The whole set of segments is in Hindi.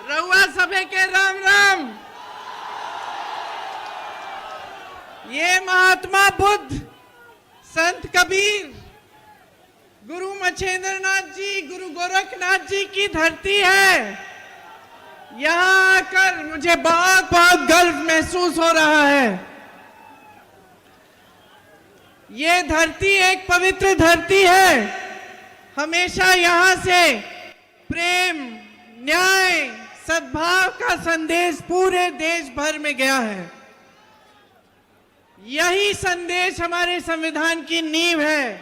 रउआ सभे के राम राम। ये महात्मा बुद्ध, संत कबीर, गुरु मच्छेंद्र नाथ जी, गुरु गोरखनाथ जी की धरती है। यहाँ आकर मुझे बहुत बहुत गर्व महसूस हो रहा है। ये धरती एक पवित्र धरती है। हमेशा यहाँ से प्रेम, न्याय, सद्भाव का संदेश पूरे देश भर में गया है। यही संदेश हमारे संविधान की नींव है।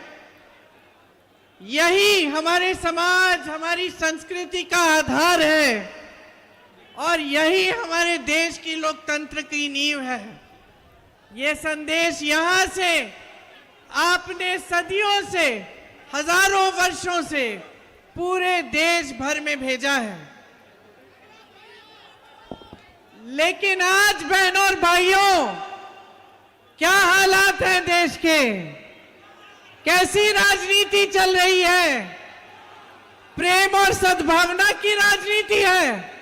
यही हमारे समाज, हमारी संस्कृति का आधार है और यही हमारे देश की लोकतंत्र की नींव है। ये संदेश यहाँ से आपने सदियों से, हजारों वर्षों से पूरे देश भर में भेजा है। लेकिन आज बहनों और भाइयों, क्या हालात हैं देश के? कैसी राजनीति चल रही है? प्रेम और सद्भावना की राजनीति है?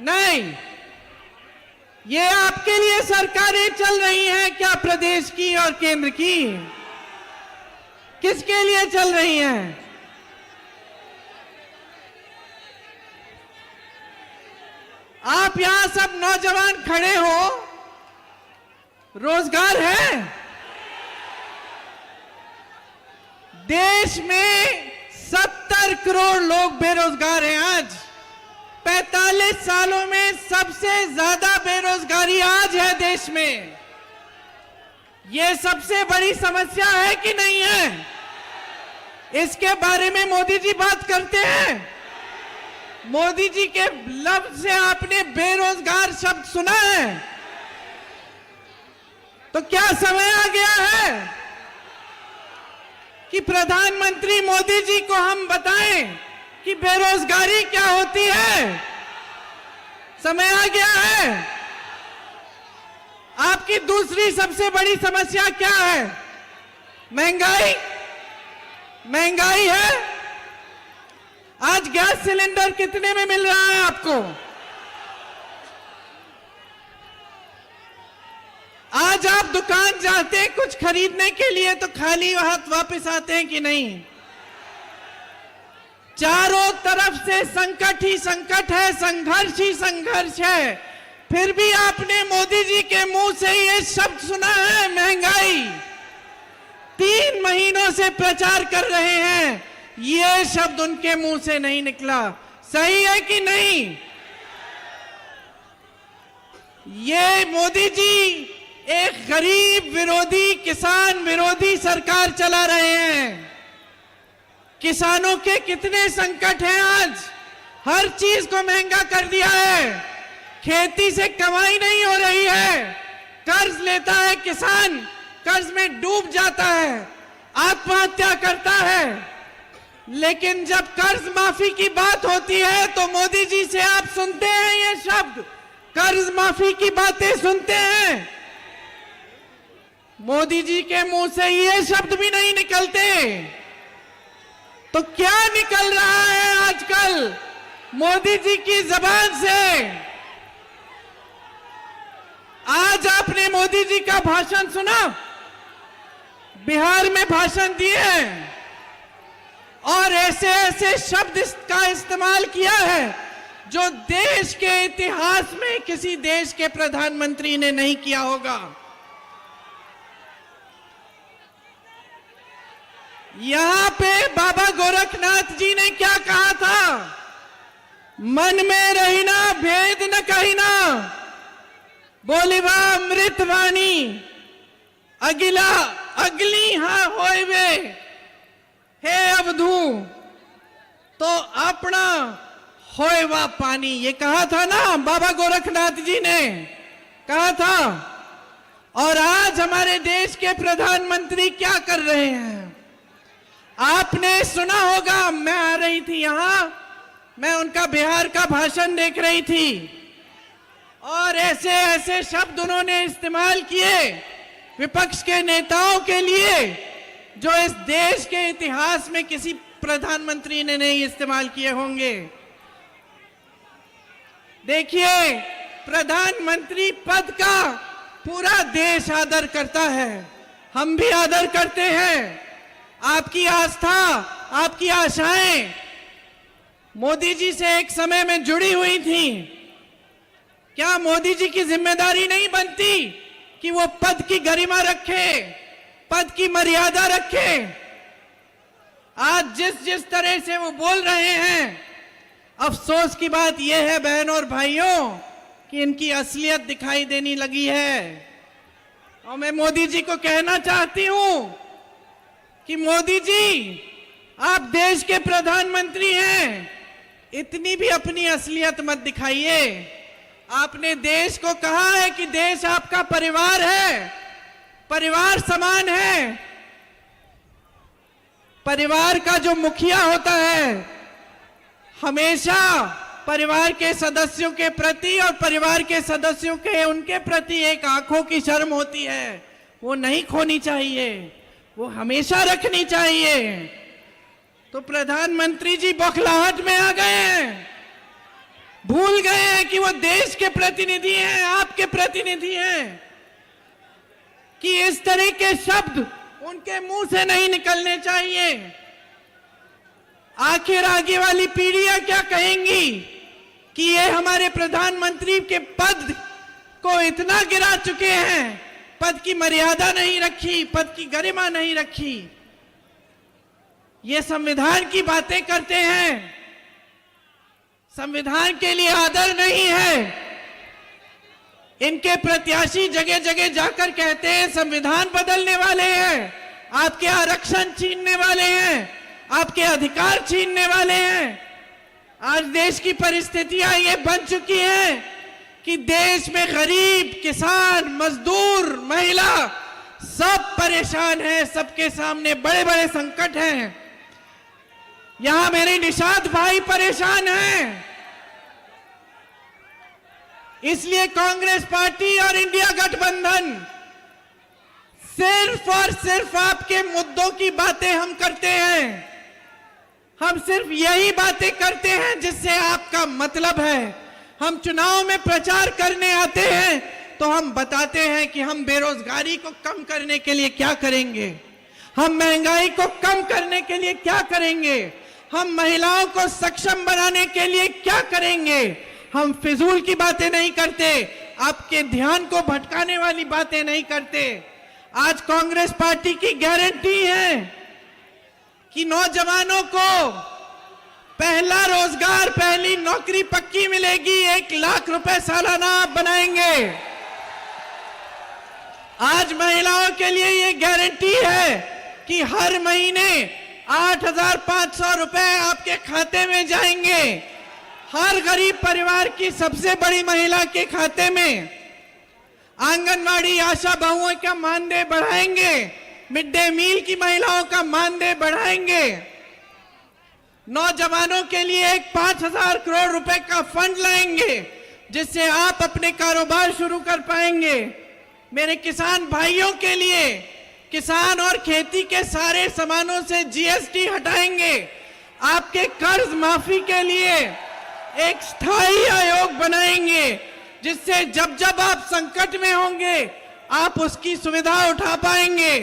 नहीं, ये आपके लिए सरकारें चल रही हैं क्या? प्रदेश की और केंद्र की? किसके लिए चल रही हैं? आप यहां सब नौजवान खड़े हो, रोजगार है? देश में 70 करोड़ लोग बेरोजगार हैं आज। 45 सालों में सबसे ज्यादा बेरोजगारी आज है देश में। ये सबसे बड़ी समस्या है कि नहीं है? इसके बारे में मोदी जी बात करते हैं। मोदी जी के लफ्ज से आपने बेरोजगार शब्द सुना है? तो क्या समय आ गया है कि प्रधानमंत्री मोदी जी को हम बताएं कि बेरोजगारी क्या होती है? समय आ गया है। आपकी दूसरी सबसे बड़ी समस्या क्या है? महंगाई। महंगाई है। आज गैस सिलेंडर कितने में मिल रहा है आपको? आज आप दुकान जाते हैं कुछ खरीदने के लिए तो खाली हाथ वापस आते हैं कि नहीं? चारों तरफ से संकट ही संकट है, संघर्ष ही संघर्ष है। फिर भी आपने मोदी जी के मुंह से ये शब्द सुना है, महंगाई। 3 महीनों से प्रचार कर रहे हैं, ये शब्द उनके मुंह से नहीं निकला। सही है कि नहीं? ये मोदी जी एक गरीब विरोधी, किसान विरोधी सरकार चला रहे हैं। किसानों के कितने संकट हैं आज। हर चीज को महंगा कर दिया है। खेती से कमाई नहीं हो रही है। कर्ज लेता है किसान, कर्ज में डूब जाता है, आत्महत्या करता है। लेकिन जब कर्ज माफी की बात होती है तो मोदी जी से आप सुनते हैं ये शब्द, कर्ज माफी की बातें सुनते हैं। मोदी जी के मुंह से ये शब्द भी नहीं निकलते। तो क्या निकल रहा है आजकल मोदी जी की जबान से? आज आपने मोदी जी का भाषण सुना, बिहार में भाषण दिए और ऐसे ऐसे शब्द का इस्तेमाल किया है जो देश के इतिहास में किसी देश के प्रधानमंत्री ने नहीं किया होगा। यहां पे बाबा गोरखनाथ जी ने क्या कहा था? मन में रहिना भेद न कहिना, बोलिबा अमृत वाणी, अगिला अगली हाँ होइबे, हे अवधू तो अपना होइबा पानी। ये कहा था ना बाबा गोरखनाथ जी ने कहा था। और आज हमारे देश के प्रधानमंत्री क्या कर रहे हैं? आपने सुना होगा, मैं आ रही थी यहां, मैं उनका बिहार का भाषण देख रही थी और ऐसे ऐसे शब्द उन्होंने इस्तेमाल किए विपक्ष के नेताओं के लिए जो इस देश के इतिहास में किसी प्रधानमंत्री ने नहीं इस्तेमाल किए होंगे। देखिए, प्रधानमंत्री पद का पूरा देश आदर करता है, हम भी आदर करते हैं। आपकी आस्था, आपकी आशाएं मोदी जी से एक समय में जुड़ी हुई थी। क्या मोदी जी की जिम्मेदारी नहीं बनती कि वो पद की गरिमा रखे, पद की मर्यादा रखे? आज जिस जिस तरह से वो बोल रहे हैं, अफसोस की बात यह है बहनों और भाइयों कि इनकी असलियत दिखाई देने लगी है। और मैं मोदी जी को कहना चाहती हूं कि मोदी जी, आप देश के प्रधानमंत्री हैं, इतनी भी अपनी असलियत मत दिखाइए। आपने देश को कहा है कि देश आपका परिवार है, परिवार समान है। परिवार का जो मुखिया होता है हमेशा परिवार के सदस्यों के प्रति और परिवार के सदस्यों के उनके प्रति एक आंखों की शर्म होती है, वो नहीं खोनी चाहिए, वो हमेशा रखनी चाहिए। तो प्रधानमंत्री जी बौखलाहट में आ गए हैं, भूल गए हैं कि वो देश के प्रतिनिधि हैं, आपके प्रतिनिधि हैं, कि इस तरह के शब्द उनके मुंह से नहीं निकलने चाहिए। आखिर आगे वाली पीढ़ियां क्या कहेंगी कि ये हमारे प्रधानमंत्री के पद को इतना गिरा चुके हैं, पद की मर्यादा नहीं रखी, पद की गरिमा नहीं रखी। ये संविधान की बातें करते हैं, संविधान के लिए आदर नहीं है। इनके प्रत्याशी जगह जगह जाकर कहते हैं संविधान बदलने वाले हैं, आपके आरक्षण छीनने वाले हैं, आपके अधिकार छीनने वाले हैं। आज देश की परिस्थितियां ये बन चुकी हैं कि देश में गरीब, किसान, मजदूर, महिला सब परेशान हैं, सबके सामने बड़े बड़े संकट हैं। यहां मेरे निषाद भाई परेशान हैं। इसलिए कांग्रेस पार्टी और इंडिया गठबंधन सिर्फ और सिर्फ आपके मुद्दों की बातें हम करते हैं। हम सिर्फ यही बातें करते हैं जिससे आपका मतलब है। हम चुनाव में प्रचार करने आते हैं तो हम बताते हैं कि हम बेरोजगारी को कम करने के लिए क्या करेंगे, हम महंगाई को कम करने के लिए क्या करेंगे, हम महिलाओं को सक्षम बनाने के लिए क्या करेंगे। हम फिजूल की बातें नहीं करते, आपके ध्यान को भटकाने वाली बातें नहीं करते। आज कांग्रेस पार्टी की गारंटी है कि नौजवानों को पहला रोजगार, पहली नौकरी पक्की मिलेगी, 1 लाख रुपए सालाना आप बनाएंगे। आज महिलाओं के लिए ये गारंटी है कि हर महीने 8,500 रुपए आपके खाते में जाएंगे। हर गरीब परिवार की सबसे बड़ी महिला के खाते में। आंगनवाड़ी आशा बहुओं का मानदेय बढ़ाएंगे, मिड डे मील की महिलाओं का मानदेय बढ़ाएंगे। नौजवानों के लिए एक 5,000 करोड़ रुपए का फंड लाएंगे जिससे आप अपने कारोबार शुरू कर पाएंगे। मेरे किसान भाइयों के लिए किसान और खेती के सारे सामानों से जीएसटी हटाएंगे। आपके कर्ज माफी के लिए एक स्थायी आयोग बनाएंगे जिससे जब जब आप संकट में होंगे आप उसकी सुविधा उठा पाएंगे।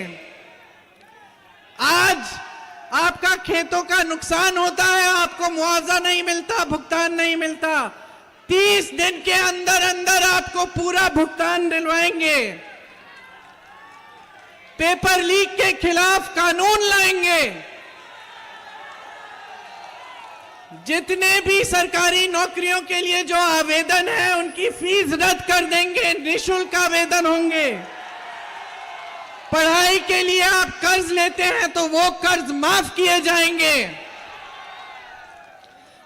आज आपका खेतों का नुकसान होता है, आपको मुआवजा नहीं मिलता, भुगतान नहीं मिलता। 30 दिन के अंदर अंदर आपको पूरा भुगतान दिलवाएंगे। पेपर लीक के खिलाफ कानून लाएंगे। जितने भी सरकारी नौकरियों के लिए जो आवेदन है उनकी फीस रद्द कर देंगे, निःशुल्क आवेदन होंगे। पढ़ाई के लिए आप कर्ज लेते हैं तो वो कर्ज माफ किए जाएंगे।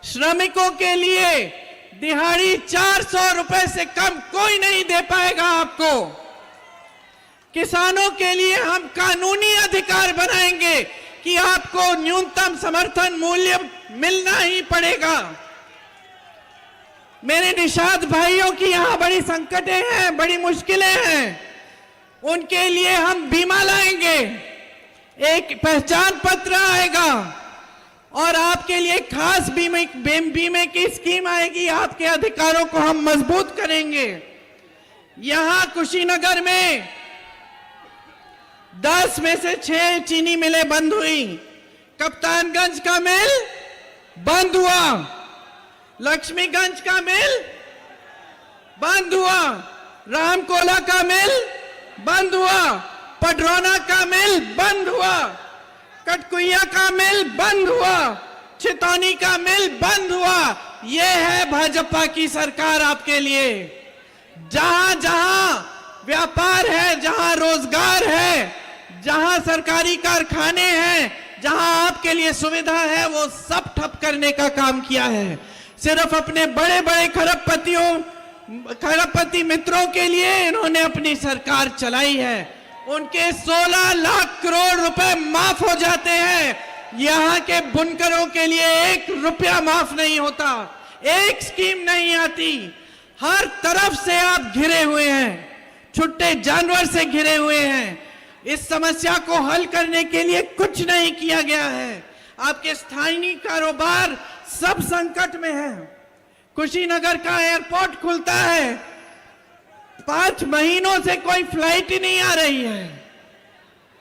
श्रमिकों के लिए दिहाड़ी 400 रुपए से कम कोई नहीं दे पाएगा आपको। किसानों के लिए हम कानूनी अधिकार बनाएंगे कि आपको न्यूनतम समर्थन मूल्य मिलना ही पड़ेगा। मेरे निषाद भाइयों की यहां बड़ी संकटें हैं, बड़ी मुश्किलें हैं, उनके लिए हम बीमा लाएंगे, एक पहचान पत्र आएगा और आपके आपके लिए खास बीमे की स्कीम आएगी, आपके अधिकारों को हम मजबूत करेंगे। यहां कुशीनगर में 10 में से 6 चीनी मिलें बंद हुई। कप्तानगंज का मिल बंद हुआ, लक्ष्मीगंज का मिल बंद हुआ, रामकोला का मिल बंद हुआ, पडरौना का मिल बंद हुआ, कटकुइया का मिल बंद हुआ, छितौनी का मिल बंद हुआ। यह है भाजपा की सरकार आपके लिए। जहां जहां व्यापार है, जहां रोजगार है, जहां सरकारी कारखाने हैं, जहां आपके लिए सुविधा है, वो सब ठप करने का काम किया है। सिर्फ अपने बड़े बड़े खरबपति मित्रों के लिए इन्होंने अपनी सरकार चलाई है। उनके 16 लाख करोड़ रुपए माफ हो जाते हैं। यहां के बुनकरों के लिए 1 रुपया माफ नहीं होता, एक स्कीम नहीं आती। हर तरफ से आप घिरे हुए हैं, छुट्टे जानवर से घिरे हुए हैं। इस समस्या को हल करने के लिए कुछ नहीं किया गया है। आपके स्थानीय कारोबार सब संकट में है। कुशीनगर का एयरपोर्ट खुलता है, 5 महीनों से कोई फ्लाइट ही नहीं आ रही है।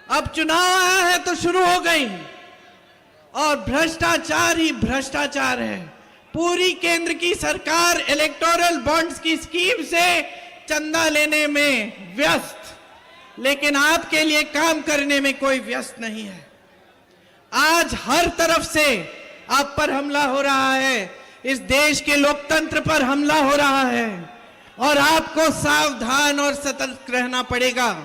अब चुनाव आया है तो शुरू हो गई, और भ्रष्टाचार ही भ्रष्टाचार है। पूरी केंद्र की सरकार इलेक्टोरल बॉन्ड्स की स्कीम से चंदा लेने में व्यस्त, लेकिन आपके लिए काम करने में कोई व्यस्त नहीं है। आज हर तरफ से आप पर हमला हो रहा है, इस देश के लोकतंत्र पर हमला हो रहा है, और आपको सावधान और सतर्क रहना पड़ेगा।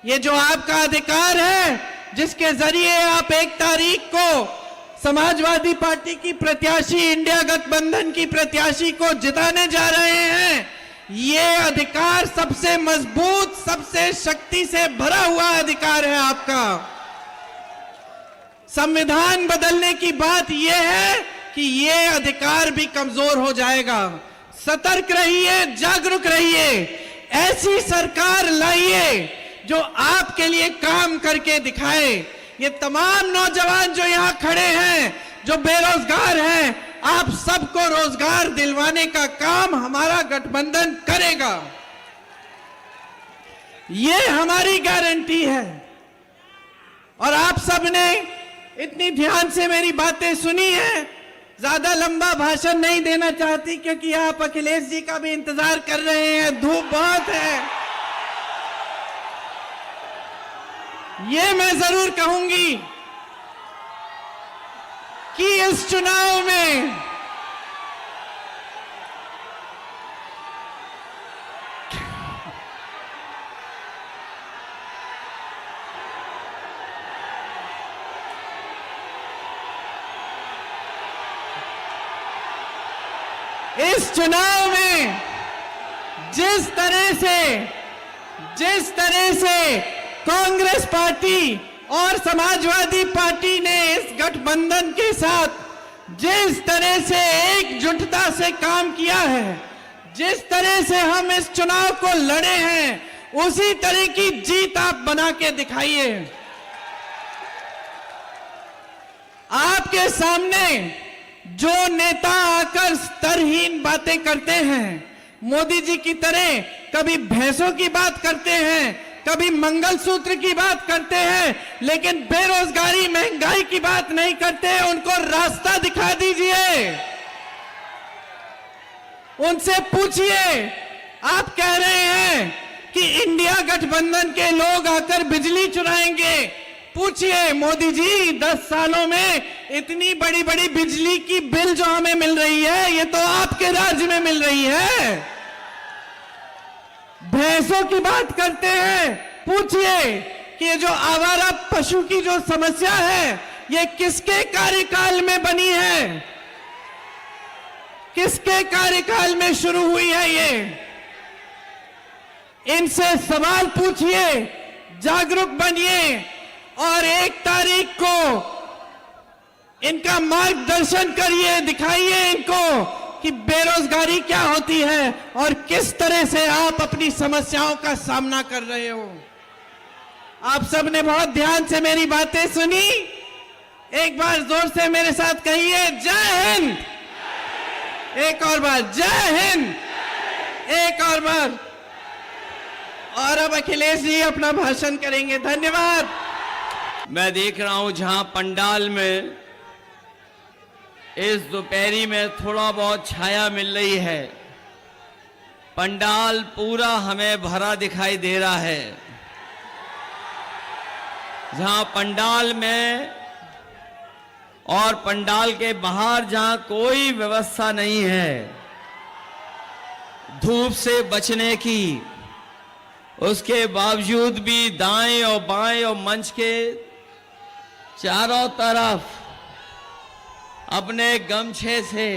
ये जो आपका अधिकार है, जिसके जरिए आप 1 तारीख को समाजवादी पार्टी की प्रत्याशी, इंडिया गठबंधन की प्रत्याशी को जिताने जा रहे हैं, ये अधिकार सबसे मजबूत, सबसे शक्ति से भरा हुआ अधिकार है आपका। संविधान बदलने की बात यह है कि ये अधिकार भी कमजोर हो जाएगा। सतर्क रहिए, जागरूक रहिए, ऐसी सरकार लाइए जो आपके लिए काम करके दिखाए। ये तमाम नौजवान जो यहां खड़े हैं, जो बेरोजगार हैं, आप सबको रोजगार दिलवाने का काम हमारा गठबंधन करेगा। ये हमारी गारंटी है। और आप सबने इतनी ध्यान से मेरी बातें सुनी है। ज्यादा लंबा भाषण नहीं देना चाहती, क्योंकि आप अखिलेश जी का भी इंतजार कर रहे हैं, धूप बहुत है। ये मैं जरूर कहूंगी कि इस चुनाव में जिस तरह से कांग्रेस पार्टी और समाजवादी पार्टी ने इस गठबंधन के साथ जिस तरह से एकजुटता से काम किया है, जिस तरह से हम इस चुनाव को लड़े हैं, उसी तरह की जीत आप बना के दिखाइए। आपके सामने जो नेता आकर स्तरहीन बातें करते हैं, मोदी जी की तरह कभी भैंसों की बात करते हैं, कभी मंगलसूत्र की बात करते हैं, लेकिन बेरोजगारी, महंगाई की बात नहीं करते, उनको रास्ता दिखा दीजिए। उनसे पूछिए, आप कह रहे हैं कि इंडिया गठबंधन के लोग आकर बिजली चुराएंगे। पूछिए मोदी जी, 10 सालों में इतनी बड़ी बड़ी बिजली की बिल जो हमें मिल रही है, ये तो आपके राज्य में मिल रही है। भैंसों की बात करते हैं, पूछिए कि ये जो आवारा पशु की जो समस्या है, ये किसके कार्यकाल में बनी है, किसके कार्यकाल में शुरू हुई है। ये इनसे सवाल पूछिए, जागरूक बनिए, और 1 तारीख को इनका मार्गदर्शन करिए, दिखाइए इनको कि बेरोजगारी क्या होती है और किस तरह से आप अपनी समस्याओं का सामना कर रहे हो। आप सबने बहुत ध्यान से मेरी बातें सुनी। एक बार जोर से मेरे साथ कहिए जय हिंद। एक और बार जय हिंद। एक और बार। और अब अखिलेश जी अपना भाषण करेंगे। धन्यवाद। मैं देख रहा हूं जहां पंडाल में इस दोपहरी में थोड़ा बहुत छाया मिल रही है, पंडाल पूरा हमें भरा दिखाई दे रहा है। जहां पंडाल में और पंडाल के बाहर जहां कोई व्यवस्था नहीं है धूप से बचने की, उसके बावजूद भी दाएं और बाएं और मंच के चारों तरफ अपने गमछे से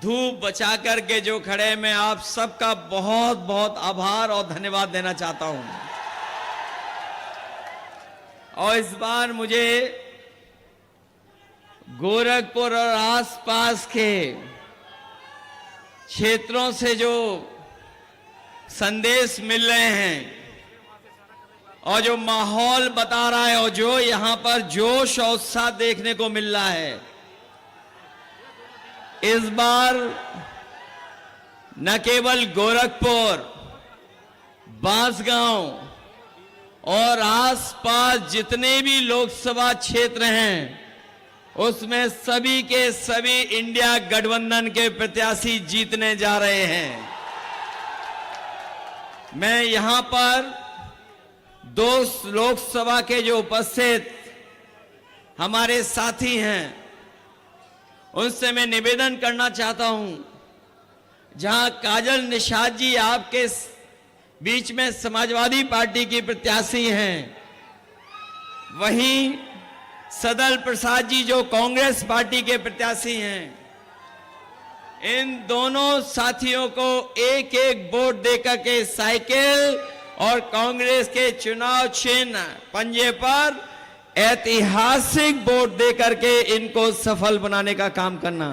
धूप बचा करके जो खड़े, मैं आप सबका बहुत बहुत आभार और धन्यवाद देना चाहता हूं। और इस बार मुझे गोरखपुर और आसपास के क्षेत्रों से जो संदेश मिल रहे हैं और जो माहौल बता रहा है और जो यहां पर जोश और उत्साह देखने को मिल रहा है, इस बार न केवल गोरखपुर, बांसगांव और आसपास जितने भी लोकसभा क्षेत्र हैं उसमें सभी के सभी इंडिया गठबंधन के प्रत्याशी जीतने जा रहे हैं। मैं यहां पर दो लोकसभा के जो उपस्थित हमारे साथी हैं उनसे मैं निवेदन करना चाहता हूं, जहां काजल निषाद जी आपके बीच में समाजवादी पार्टी की प्रत्याशी हैं, वहीं सदल प्रसाद जी जो कांग्रेस पार्टी के प्रत्याशी हैं, इन दोनों साथियों को एक एक वोट देकर के साइकिल और कांग्रेस के चुनाव चिन्ह पंजे पर ऐतिहासिक वोट देकर के इनको सफल बनाने का काम करना।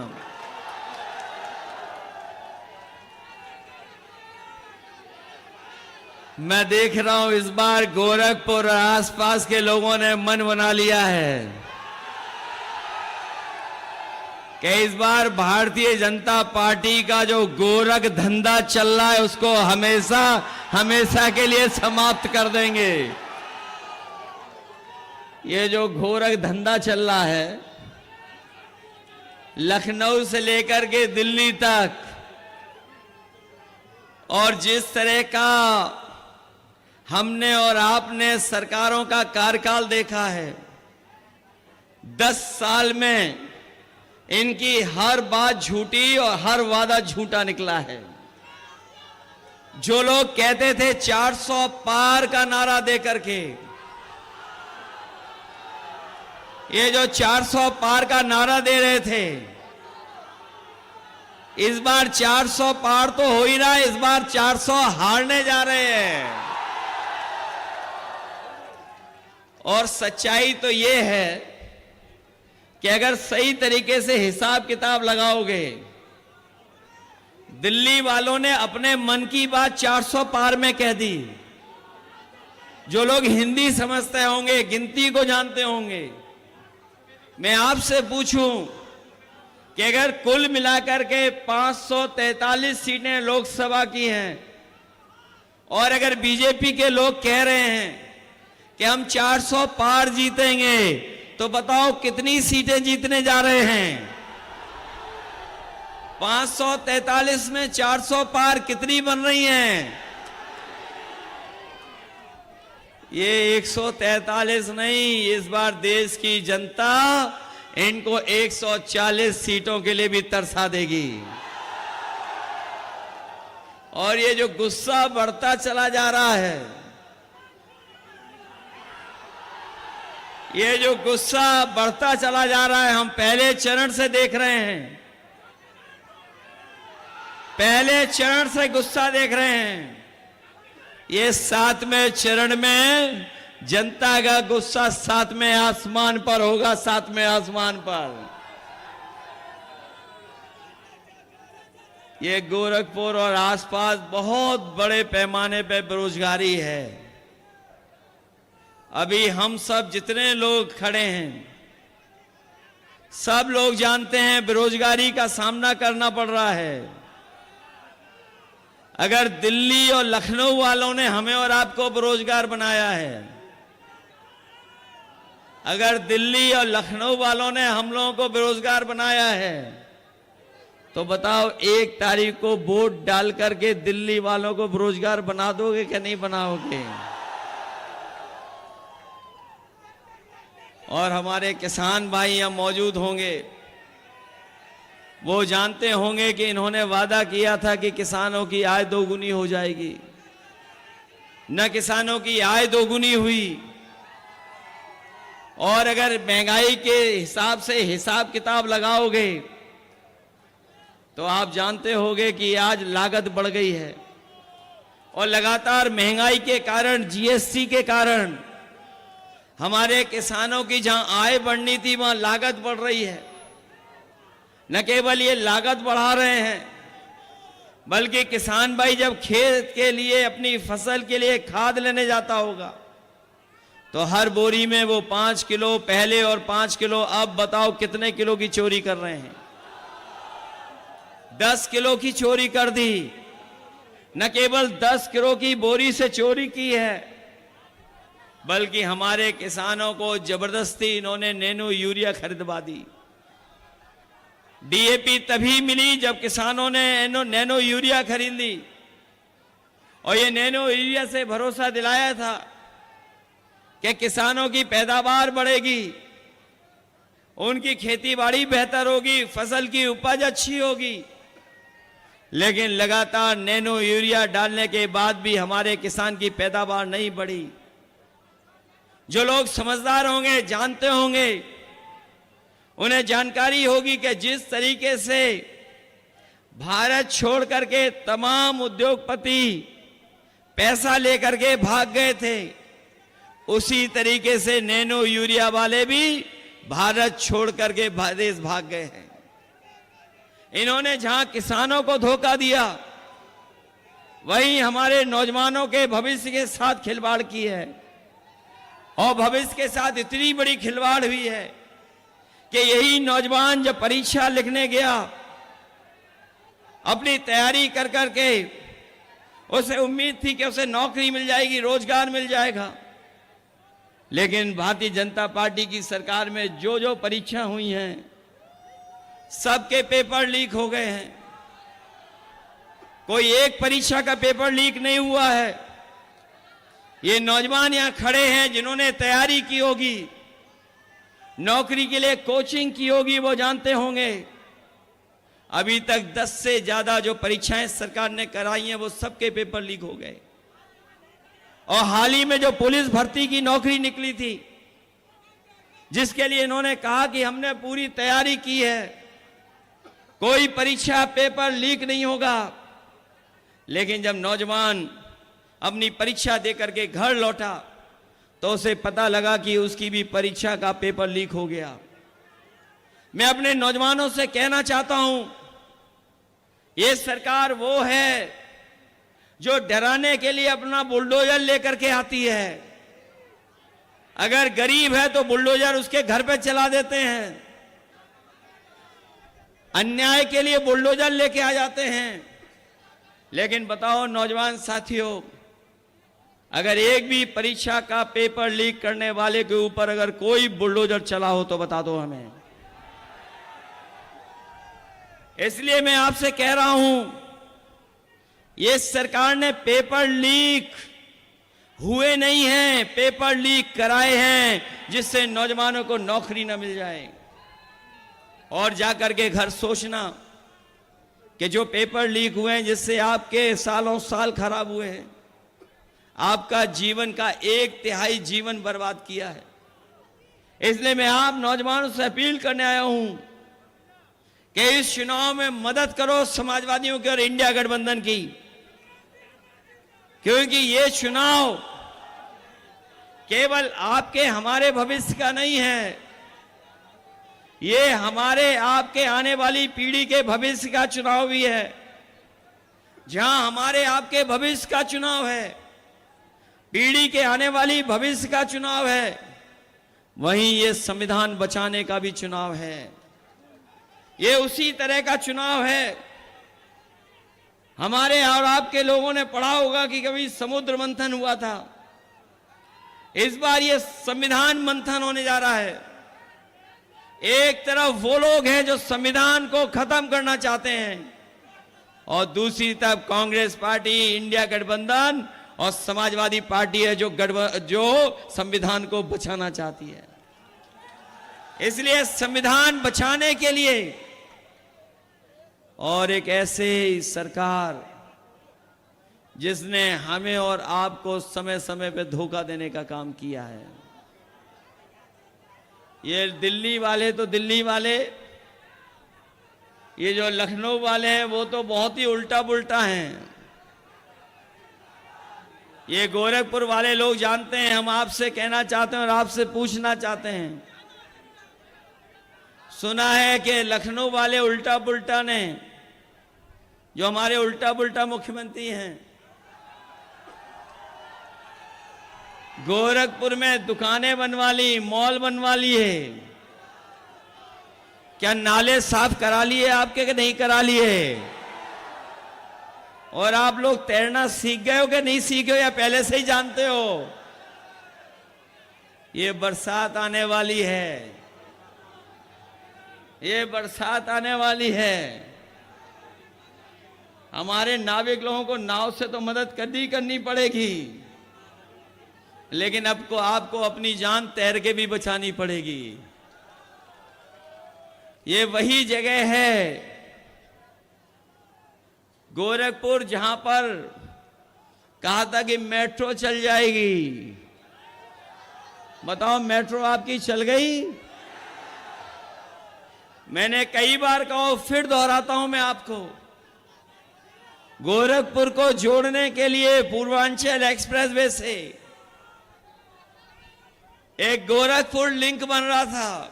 मैं देख रहा हूं इस बार गोरखपुर और आसपास के लोगों ने मन बना लिया है कि इस बार भारतीय जनता पार्टी का जो गोरख धंधा चल रहा है उसको हमेशा हमेशा के लिए समाप्त कर देंगे। ये जो गोरख धंधा चल रहा है लखनऊ से लेकर के दिल्ली तक, और जिस तरह का हमने और आपने सरकारों का कार्यकाल देखा है, 10 साल में इनकी हर बात झूठी और हर वादा झूठा निकला है। जो लोग कहते थे 400 पार का नारा देकर के, ये जो 400 पार का नारा दे रहे थे, इस बार 400 पार तो हो ही रहा है, इस बार 400 हारने जा रहे हैं। और सच्चाई तो ये है कि अगर सही तरीके से हिसाब किताब लगाओगे, दिल्ली वालों ने अपने मन की बात 400 पार में कह दी। जो लोग हिंदी समझते होंगे, गिनती को जानते होंगे, मैं आपसे पूछूं कि अगर कुल मिलाकर के 543 सीटें लोकसभा की हैं और अगर बीजेपी के लोग कह रहे हैं कि हम 400 पार जीतेंगे, तो बताओ कितनी सीटें जीतने जा रहे हैं? 543 में 400 पार कितनी बन रही हैं? ये 143 नहीं, इस बार देश की जनता इनको 140 सीटों के लिए भी तरसा देगी। और ये जो गुस्सा बढ़ता चला जा रहा है, ये जो गुस्सा बढ़ता चला जा रहा है, हम पहले चरण से देख रहे हैं, पहले चरण से गुस्सा देख रहे हैं। ये 7वें चरण में जनता का गुस्सा 7वें आसमान पर होगा, 7वें आसमान पर। ये गोरखपुर और आसपास बहुत बड़े पैमाने पर बेरोजगारी है। अभी हम सब जितने लोग खड़े हैं, सब लोग जानते हैं बेरोजगारी का सामना करना पड़ रहा है। अगर दिल्ली और लखनऊ वालों ने हमें और आपको बेरोजगार बनाया है, अगर दिल्ली और लखनऊ वालों ने हम लोगों को बेरोजगार बनाया है, तो बताओ 1 तारीख को वोट डाल करके दिल्ली वालों को बेरोजगार बना दोगे कि नहीं बनाओगे? और हमारे किसान भाई यहाँ मौजूद होंगे, वो जानते होंगे कि इन्होंने वादा किया था कि किसानों की आय दोगुनी हो जाएगी। न किसानों की आय दोगुनी हुई, और अगर महंगाई के हिसाब से हिसाब किताब लगाओगे तो आप जानते होंगे कि आज लागत बढ़ गई है, और लगातार महंगाई के कारण, जीएसटी के कारण हमारे किसानों की जहां आय बढ़नी थी वहां लागत बढ़ रही है। न केवल ये लागत बढ़ा रहे हैं, बल्कि किसान भाई जब खेत के लिए, अपनी फसल के लिए खाद लेने जाता होगा तो हर बोरी में वो 5 किलो पहले और 5 किलो अब, बताओ कितने किलो की चोरी कर रहे हैं? 10 किलो की चोरी कर दी। न केवल 10 किलो की बोरी से चोरी की है, बल्कि हमारे किसानों को जबरदस्ती इन्होंने नैनो यूरिया खरीदवा दी। डीएपी तभी मिली जब किसानों ने नैनो यूरिया खरीद ली, और ये नैनो यूरिया से भरोसा दिलाया था कि किसानों की पैदावार बढ़ेगी, उनकी खेतीबाड़ी बेहतर होगी, फसल की उपज अच्छी होगी। लेकिन लगातार नैनो यूरिया डालने के बाद भी हमारे किसान की पैदावार नहीं बढ़ी। जो लोग समझदार होंगे, जानते होंगे, उन्हें जानकारी होगी कि जिस तरीके से भारत छोड़ करके तमाम उद्योगपति पैसा लेकर के भाग गए थे, उसी तरीके से नैनो यूरिया वाले भी भारत छोड़ करके देश भाग गए हैं। इन्होंने जहां किसानों को धोखा दिया, वहीं हमारे नौजवानों के भविष्य के साथ खिलवाड़ की है। और भविष्य के साथ इतनी बड़ी खिलवाड़ हुई है कि यही नौजवान जब परीक्षा लिखने गया, अपनी तैयारी कर करके उसे उम्मीद थी कि उसे नौकरी मिल जाएगी, रोजगार मिल जाएगा, लेकिन भारतीय जनता पार्टी की सरकार में जो जो परीक्षा हुई हैं, सबके पेपर लीक हो गए हैं। कोई एक परीक्षा का पेपर लीक नहीं हुआ है। ये नौजवान यहां खड़े हैं जिन्होंने तैयारी की होगी, नौकरी के लिए कोचिंग की होगी, वो जानते होंगे अभी तक 10 से ज्यादा जो परीक्षाएं सरकार ने कराई हैं वो सबके पेपर लीक हो गए। और हाल ही में जो पुलिस भर्ती की नौकरी निकली थी, जिसके लिए इन्होंने कहा कि हमने पूरी तैयारी की है, कोई परीक्षा पेपर लीक नहीं होगा, लेकिन जब नौजवान अपनी परीक्षा देकर के घर लौटा तो उसे पता लगा कि उसकी भी परीक्षा का पेपर लीक हो गया। मैं अपने नौजवानों से कहना चाहता हूं, ये सरकार वो है जो डराने के लिए अपना बुलडोजर लेकर के आती है। अगर गरीब है तो बुलडोजर उसके घर पे चला देते हैं, अन्याय के लिए बुलडोजर लेके आ जाते हैं। लेकिन बताओ नौजवान साथियों, अगर एक भी परीक्षा का पेपर लीक करने वाले के ऊपर अगर कोई बुलडोजर चला हो तो बता दो हमें। इसलिए मैं आपसे कह रहा हूं, ये सरकार ने पेपर लीक हुए नहीं हैं, पेपर लीक कराए हैं, जिससे नौजवानों को नौकरी न मिल जाए। और जाकर के घर सोचना कि जो पेपर लीक हुए हैं, जिससे आपके सालों साल खराब हुए हैं, आपका जीवन का 1/3 जीवन बर्बाद किया है। इसलिए मैं आप नौजवानों से अपील करने आया हूं कि इस चुनाव में मदद करो समाजवादियों की और इंडिया गठबंधन की, क्योंकि ये चुनाव केवल आपके हमारे भविष्य का नहीं है, ये हमारे आपके आने वाली पीढ़ी के भविष्य का चुनाव भी है। जहां हमारे आपके भविष्य का चुनाव है, पीढ़ी के आने वाली भविष्य का चुनाव है, वहीं ये संविधान बचाने का भी चुनाव है। ये उसी तरह का चुनाव है। हमारे और आपके लोगों ने पढ़ा होगा कि कभी समुद्र मंथन हुआ था। इस बार ये संविधान मंथन होने जा रहा है। एक तरफ वो लोग हैं जो संविधान को खत्म करना चाहते हैं और दूसरी तरफ कांग्रेस पार्टी, इंडिया गठबंधन और समाजवादी पार्टी है जो संविधान को बचाना चाहती है। इसलिए संविधान बचाने के लिए और एक ऐसे सरकार जिसने हमें और आपको समय समय पे धोखा देने का काम किया है। ये दिल्ली वाले तो दिल्ली वाले, ये जो लखनऊ वाले हैं वो तो बहुत ही उल्टा पुल्टा हैं। ये गोरखपुर वाले लोग जानते हैं। हम आपसे कहना चाहते हैं और आपसे पूछना चाहते हैं, सुना है कि लखनऊ वाले उल्टा पुल्टा ने, जो हमारे उल्टा पुल्टा मुख्यमंत्री हैं, गोरखपुर में दुकानें बनवा ली, मॉल बनवा लिए। क्या नाले साफ करा लिए आपके कि नहीं करा लिए? और आप लोग तैरना सीख गए हो कि नहीं सीखे हो, या पहले से ही जानते हो? ये बरसात आने वाली है, ये बरसात आने वाली है। हमारे नाविक लोगों को नाव से तो मदद करनी पड़ेगी, लेकिन अब को आपको अपनी जान तैर के भी बचानी पड़ेगी। ये वही जगह है गोरखपुर जहां पर कहा था कि मेट्रो चल जाएगी। बताओ, मेट्रो आपकी चल गई? मैंने कई बार कहा, फिर दोहराता हूं मैं आपको, गोरखपुर को जोड़ने के लिए पूर्वांचल एक्सप्रेसवे से एक गोरखपुर लिंक बन रहा था।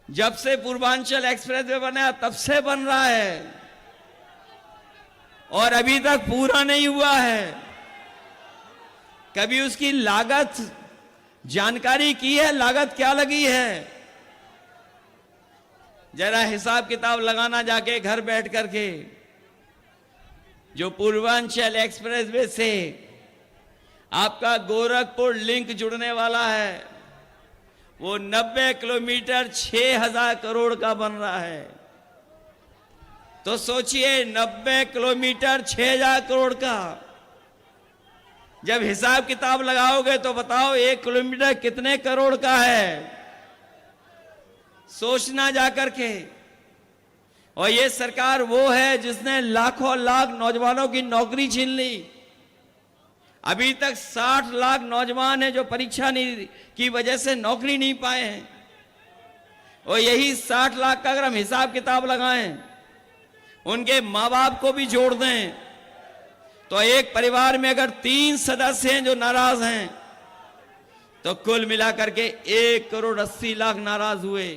जब से पूर्वांचल एक्सप्रेसवे बना तब से बन रहा है और अभी तक पूरा नहीं हुआ है। कभी उसकी लागत जानकारी की है? लागत क्या लगी है? जरा हिसाब किताब लगाना जाके घर बैठ करके। जो पूर्वांचल एक्सप्रेसवे से आपका गोरखपुर लिंक जुड़ने वाला है, वो 90 किलोमीटर 6000 करोड़ का बन रहा है। तो सोचिए, 90 किलोमीटर 6000 करोड़ का जब हिसाब किताब लगाओगे तो बताओ 1 किलोमीटर कितने करोड़ का है? सोचना जाकर के। और ये सरकार वो है जिसने लाखों लाख नौजवानों की नौकरी छीन ली। अभी तक 60 लाख नौजवान हैं जो परीक्षा नहीं की वजह से नौकरी नहीं पाए हैं। और यही 60 लाख का अगर हम हिसाब किताब लगाएं, उनके माँ बाप को भी जोड़ दें, तो एक परिवार में अगर 3 सदस्य हैं जो नाराज हैं, तो कुल मिलाकर के 1 करोड़ 80 लाख नाराज हुए।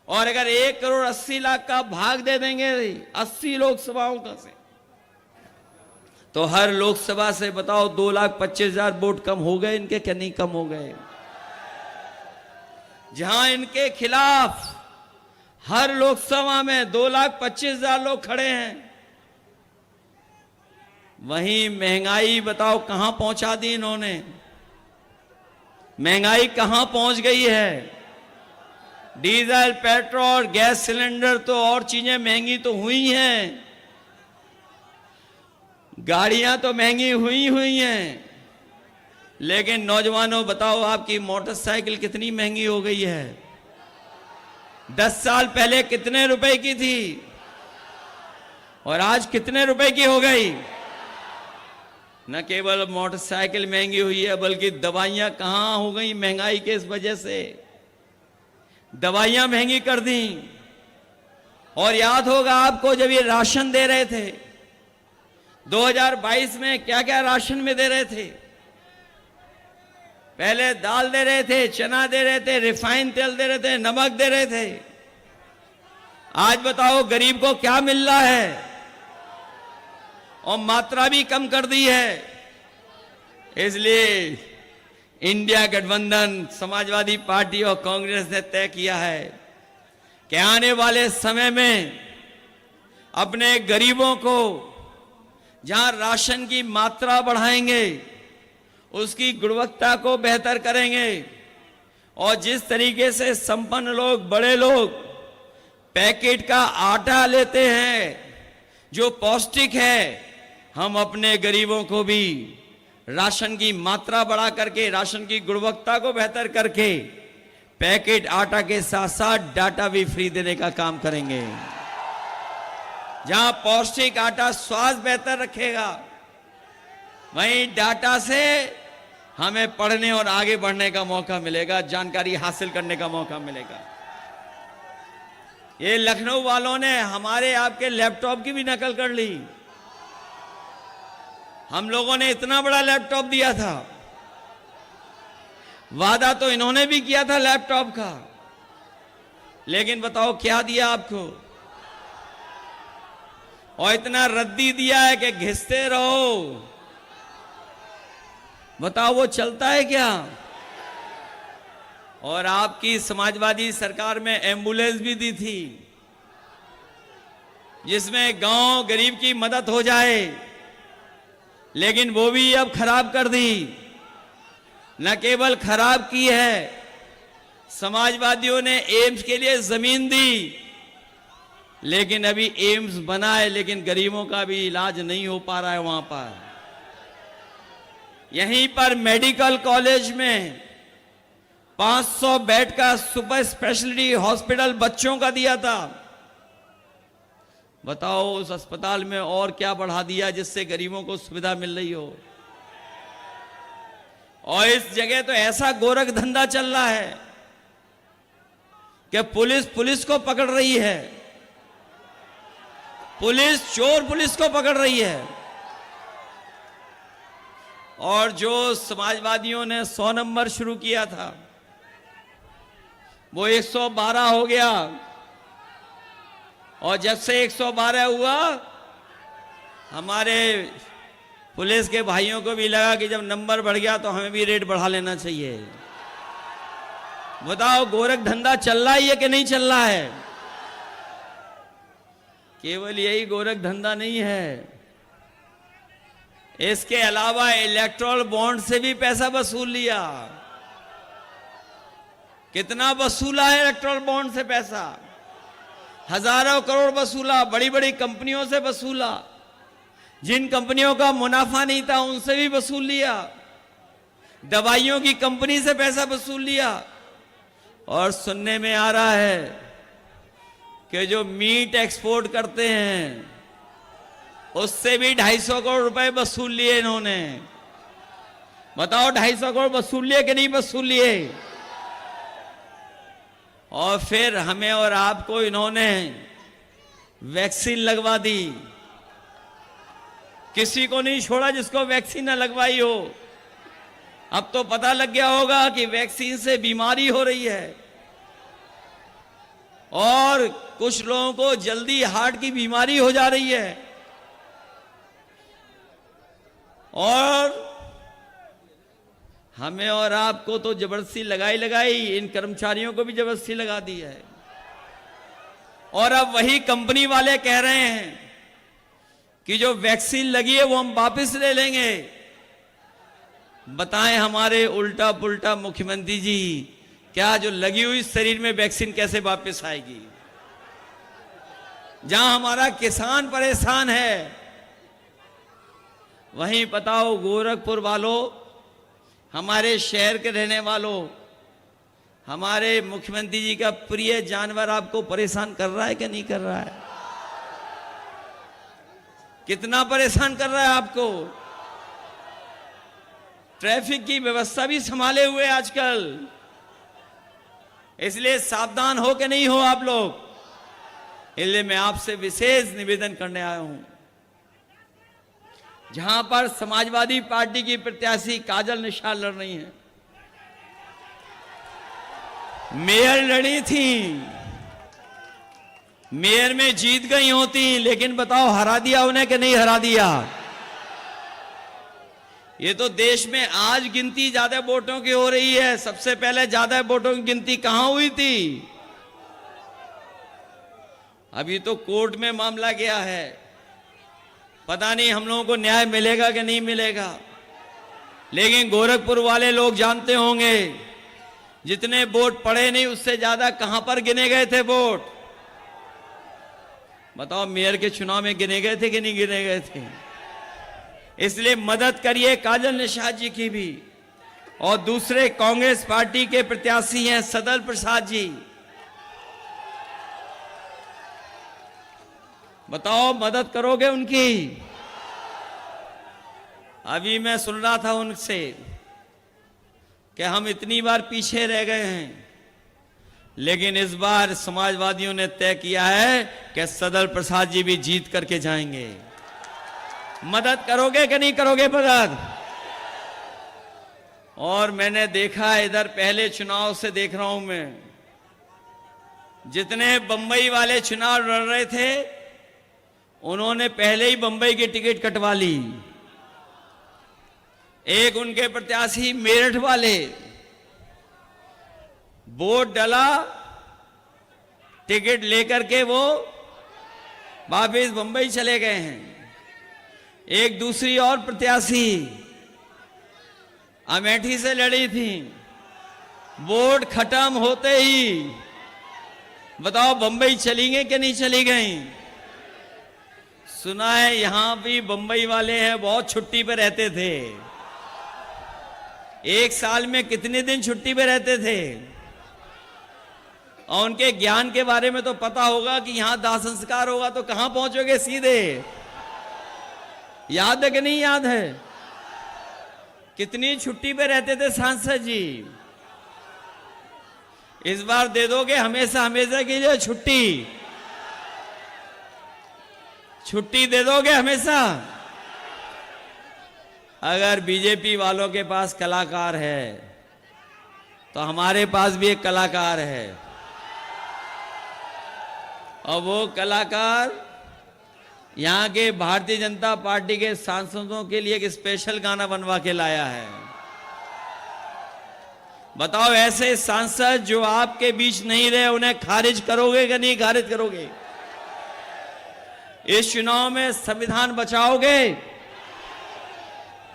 और अगर 1 करोड़ 80 लाख का भाग दे देंगे 80 लोकसभाओं का से, तो हर लोकसभा से बताओ 2,25,000 वोट कम हो गए इनके, क्या नहीं कम हो गए? जहां इनके खिलाफ हर लोकसभा में 2,25,000 लोग खड़े हैं, वहीं महंगाई बताओ कहां पहुंचा दी इन्होंने। महंगाई कहां पहुंच गई है? डीजल, पेट्रोल, गैस सिलेंडर तो और चीजें महंगी तो हुई हैं, गाड़ियां तो महंगी हुई हैं, लेकिन नौजवानों बताओ आपकी मोटरसाइकिल कितनी महंगी हो गई है? 10 साल पहले कितने रुपए की थी और आज कितने रुपए की हो गई? न केवल मोटरसाइकिल महंगी हुई है, बल्कि दवाइयां कहां हो गई महंगाई के इस वजह से। दवाइयां महंगी कर दी। और याद होगा आपको, जब ये राशन दे रहे थे 2022 में, क्या क्या राशन में दे रहे थे? पहले दाल दे रहे थे, चना दे रहे थे, रिफाइंड तेल दे रहे थे, नमक दे रहे थे। आज बताओ गरीब को क्या मिल रहा है? और मात्रा भी कम कर दी है। इसलिए इंडिया गठबंधन, समाजवादी पार्टी और कांग्रेस ने तय किया है कि आने वाले समय में अपने गरीबों को जहां राशन की मात्रा बढ़ाएंगे, उसकी गुणवत्ता को बेहतर करेंगे, और जिस तरीके से संपन्न लोग, बड़े लोग पैकेट का आटा लेते हैं जो पौष्टिक है, हम अपने गरीबों को भी राशन की मात्रा बढ़ा करके, राशन की गुणवत्ता को बेहतर करके, पैकेट आटा के साथ साथ डाटा भी फ्री देने का काम करेंगे। जहां पौष्टिक आटा स्वास्थ्य बेहतर रखेगा, वहीं डाटा से हमें पढ़ने और आगे बढ़ने का मौका मिलेगा, जानकारी हासिल करने का मौका मिलेगा। ये लखनऊ वालों ने हमारे आपके लैपटॉप की भी नकल कर ली। हम लोगों ने इतना बड़ा लैपटॉप दिया था, वादा तो इन्होंने भी किया था लैपटॉप का, लेकिन बताओ क्या दिया आपको? और इतना रद्दी दिया है कि घिसते रहो। बताओ वो चलता है क्या? और आपकी समाजवादी सरकार में एम्बुलेंस भी दी थी, जिसमें गांव गरीब की मदद हो जाए, लेकिन वो भी अब खराब कर दी। न केवल खराब की है, समाजवादियों ने एम्स के लिए जमीन दी, लेकिन अभी एम्स बना है, लेकिन गरीबों का भी इलाज नहीं हो पा रहा है वहां पर। यहीं पर मेडिकल कॉलेज में 500 बेड का सुपर स्पेशलिटी हॉस्पिटल बच्चों का दिया था। बताओ उस अस्पताल में और क्या बढ़ा दिया जिससे गरीबों को सुविधा मिल रही हो? और इस जगह तो ऐसा गोरख धंधा चल रहा है कि पुलिस को पकड़ रही है, चोर पुलिस को पकड़ रही है। और जो समाजवादियों ने 100 नंबर शुरू किया था, वो 112 हो गया। और जब से 112 हुआ, हमारे पुलिस के भाइयों को भी लगा कि जब नंबर बढ़ गया तो हमें भी रेट बढ़ा लेना चाहिए। बताओ गोरख धंधा चल रहा है कि नहीं चल रहा है? केवल यही गोरख धंधा नहीं है, इसके अलावा इलेक्टोरल बॉन्ड से भी पैसा वसूल लिया। कितना वसूला है इलेक्टोरल बॉन्ड से पैसा? हजारों करोड़ वसूला, बड़ी बड़ी कंपनियों से वसूला, जिन कंपनियों का मुनाफा नहीं था उनसे भी वसूल लिया, दवाइयों की कंपनी से पैसा वसूल लिया। और सुनने में आ रहा है कि जो मीट एक्सपोर्ट करते हैं उससे भी 250 करोड़ रुपए वसूल लिए इन्होंने। बताओ 250 करोड़ वसूल लिए कि नहीं वसूल लिए? और फिर हमें और आपको इन्होंने वैक्सीन लगवा दी। किसी को नहीं छोड़ा जिसको वैक्सीन न लगवाई हो। अब तो पता लग गया होगा कि वैक्सीन से बीमारी हो रही है, और कुछ लोगों को जल्दी हार्ट की बीमारी हो जा रही है। और हमें और आपको तो जबरदस्ती लगाई, इन कर्मचारियों को भी जबरदस्ती लगा दी है। और अब वही कंपनी वाले कह रहे हैं कि जो वैक्सीन लगी है वो हम वापस ले लेंगे। बताएं हमारे उल्टा पुल्टा मुख्यमंत्री जी, क्या जो लगी हुई शरीर में वैक्सीन कैसे वापस आएगी? जहां हमारा किसान परेशान है, वहीं बताओ गोरखपुर वालों, हमारे शहर के रहने वालों, हमारे मुख्यमंत्री जी का प्रिय जानवर आपको परेशान कर रहा है कि नहीं कर रहा है? कितना परेशान कर रहा है आपको? ट्रैफिक की व्यवस्था भी संभाले हुए आजकल, इसलिए सावधान हो कि नहीं हो आप लोग? इसलिए मैं आपसे विशेष निवेदन करने आया हूं। जहां पर समाजवादी पार्टी की प्रत्याशी काजल निशाल लड़ रही हैं, मेयर लड़ी थी, मेयर में जीत गई होती, लेकिन बताओ हरा दिया उन्हें कि नहीं हरा दिया? ये तो देश में आज गिनती ज्यादा वोटों की हो रही है, सबसे पहले ज्यादा वोटों की गिनती कहां हुई थी? अभी तो कोर्ट में मामला गया है, पता नहीं हम लोगों को न्याय मिलेगा कि नहीं मिलेगा। लेकिन गोरखपुर वाले लोग जानते होंगे, जितने वोट पड़े नहीं उससे ज्यादा कहां पर गिने गए थे वोट? बताओ, मेयर के चुनाव में गिने गए थे कि नहीं गिने गए थे? इसलिए मदद करिए काजल निषाद जी की भी। और दूसरे कांग्रेस पार्टी के प्रत्याशी हैं सदल प्रसाद जी, बताओ मदद करोगे उनकी? अभी मैं सुन रहा था उनसे कि हम इतनी बार पीछे रह गए हैं, लेकिन इस बार समाजवादियों ने तय किया है कि सदल प्रसाद जी भी जीत करके जाएंगे। मदद करोगे कि नहीं करोगे मदद? और मैंने देखा इधर, पहले चुनाव से देख रहा हूं मैं, जितने बंबई वाले चुनाव लड़ रहे थे उन्होंने पहले ही बंबई की टिकट कटवा ली। एक उनके प्रत्याशी मेरठ वाले, वोट डाला, टिकट लेकर के वो वापिस बंबई चले गए हैं। एक दूसरी और प्रत्याशी अमेठी से लड़ी थी, वोट खत्म होते ही बताओ बंबई चली गई कि नहीं चली गई? सुना है यहां भी बंबई वाले हैं बहुत छुट्टी पे रहते थे। एक साल में कितने दिन छुट्टी पे रहते थे? और उनके ज्ञान के बारे में तो पता होगा कि यहां दाह संस्कार होगा तो कहां पहुंचोगे सीधे? याद है कि नहीं याद है? कितनी छुट्टी पे रहते थे सांसद जी? इस बार दे दोगे हमेशा हमेशा के लिए छुट्टी? छुट्टी दे दोगे हमेशा? अगर बीजेपी वालों के पास कलाकार है तो हमारे पास भी एक कलाकार है, और वो कलाकार यहां के भारतीय जनता पार्टी के सांसदों के लिए एक स्पेशल गाना बनवा के लाया है। बताओ, ऐसे सांसद जो आपके बीच नहीं रहे उन्हें खारिज करोगे कि नहीं खारिज करोगे? इस चुनाव में संविधान बचाओगे?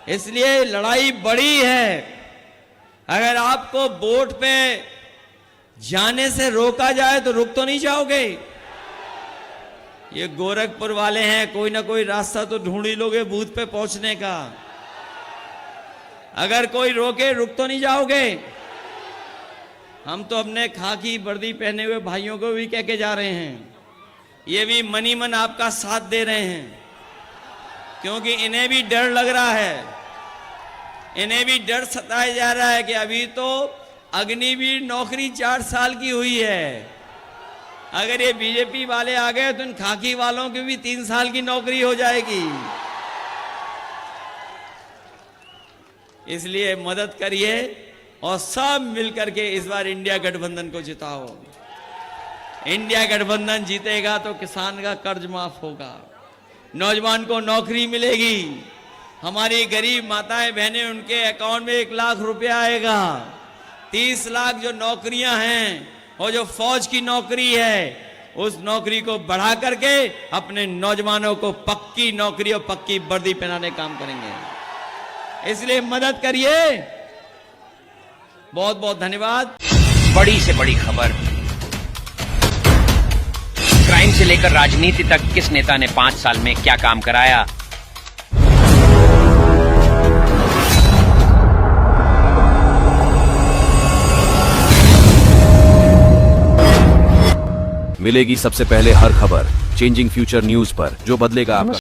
इसलिए लड़ाई बड़ी है। अगर आपको वोट पे जाने से रोका जाए तो रुक तो नहीं जाओगे? ये गोरखपुर वाले हैं, कोई ना कोई रास्ता तो ढूंढ ही लोगे बूथ पे पहुंचने का। अगर कोई रोके रुक तो नहीं जाओगे? हम तो अपने खाकी वर्दी पहने हुए भाइयों को भी कह के जा रहे हैं, ये भी मनी मन आपका साथ दे रहे हैं, क्योंकि इन्हें भी डर लग रहा है, इन्हें भी डर सताया जा रहा है कि अभी तो अग्निवीर नौकरी 4 साल की हुई है, अगर ये बीजेपी वाले आ गए तो इन खाकी वालों की भी 3 साल की नौकरी हो जाएगी। इसलिए मदद करिए और सब मिलकर के इस बार इंडिया गठबंधन को जिताओ। इंडिया गठबंधन जीतेगा तो किसान का कर्ज माफ होगा, नौजवान को नौकरी मिलेगी, हमारी गरीब माताएं बहनें उनके अकाउंट में 1 लाख रुपया आएगा, 30 लाख जो नौकरियां हैं और जो फौज की नौकरी है उस नौकरी को बढ़ा करके अपने नौजवानों को पक्की नौकरी और पक्की वर्दी पहनाने काम करेंगे। इसलिए मदद करिए। बहुत बहुत धन्यवाद। बड़ी से बड़ी खबर, क्राइम से लेकर राजनीति तक किस नेता ने 5 साल में क्या काम कराया। मिलेगी सबसे पहले हर खबर चेंजिंग फ्यूचर न्यूज पर, जो बदलेगा आपका